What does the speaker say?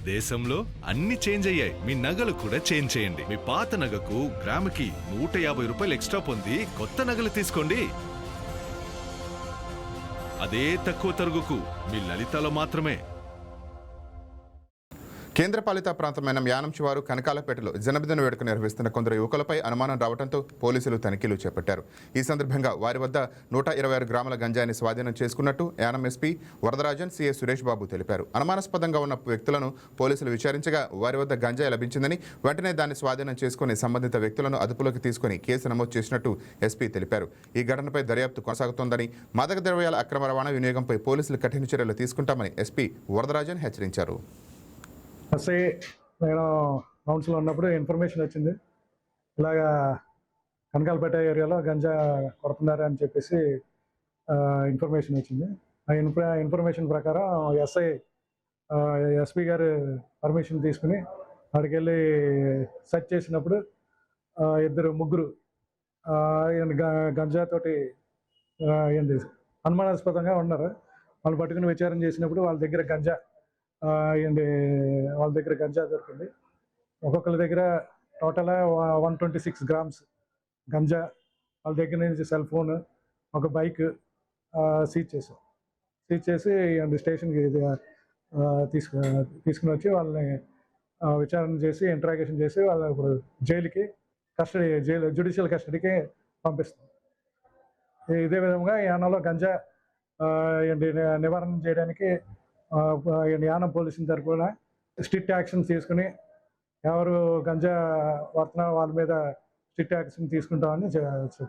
దేశంలో అన్ని చేంజ్ అయ్యాయి, మీ నగలు కూడా చేంజ్ చేయండి. మీ పాత నగకు గ్రాముకి 150 రూపాయలు ఎక్స్ట్రా పొంది కొత్త నగలు తీసుకోండి. అదే తక్కువ తరుగుకు మీ లలితలో మాత్రమే. కేంద్రపాలిత ప్రాంతమైన యానం శివారు కనకాలపేటలో జన్మదిన వేడుక నిర్వహిస్తున్న కొందరు యువకులపై అనుమానం రావడంతో పోలీసులు తనిఖీలు చేపట్టారు. ఈ సందర్భంగా వారి వద్ద 126 గ్రాముల గంజాయిని స్వాధీనం చేసుకున్నట్టు యానం ఎస్పీ వరదరాజన్ సీఏ సురేష్ బాబు తెలిపారు. అనుమానాస్పదంగా ఉన్న వ్యక్తులను పోలీసులు విచారించగా వారి వద్ద గంజాయి లభించిందని, వెంటనే దాన్ని స్వాధీనం చేసుకుని సంబంధిత వ్యక్తులను అదుపులోకి తీసుకుని కేసు నమోదు చేసినట్టు ఎస్పీ తెలిపారు. ఈ ఘటనపై దర్యాప్తు కొనసాగుతోందని, మాదక ద్రవ్యాల అక్రమ రవాణా వినియోగంపై పోలీసులు కఠిన చర్యలు తీసుకుంటామని ఎస్పీ వరదరాజన్ హెచ్చరించారు. ఎస్ఐ నేను కౌన్సిల్ ఉన్నప్పుడు ఇన్ఫర్మేషన్ వచ్చింది, ఇలాగా కనకాలపేట ఏరియాలో గంజా కొడుతున్నారు అని చెప్పేసి ఇన్ఫర్మేషన్ వచ్చింది. ఆ ఇన్ఫర్మేషన్ ప్రకారం ఎస్పీ గారు పర్మిషన్ తీసుకుని అక్కడికి వెళ్ళి సెర్చ్ చేసినప్పుడు ముగ్గురు గంజాతోటి అనుమానాస్పదంగా ఉన్నారు. వాళ్ళు పట్టుకుని విచారణ చేసినప్పుడు వాళ్ళ దగ్గర గంజా దొరికింది. ఒక్కొక్కరి దగ్గర టోటల్ 126 గ్రామ్స్ గంజా, వాళ్ళ దగ్గర నుంచి సెల్ ఫోన్, ఒక బైక్ సీజ్ చేసి స్టేషన్కి తీసుకుని వచ్చి వాళ్ళని విచారణ చేసి ఇంట్రాగేషన్ చేసి వాళ్ళ ఇప్పుడు జ్యుడిషియల్ కస్టడీకి పంపిస్తాం. ఇదే విధంగా యానంలో గంజా నివారణ చేయడానికి యానం పోలీసుల తరఫున స్ట్రిక్ట్ యాక్షన్ తీసుకుని ఎవరు గంజా వర్తన వాళ్ళ మీద స్ట్రిక్ట్ యాక్షన్ తీసుకుంటామని చెప్పారు.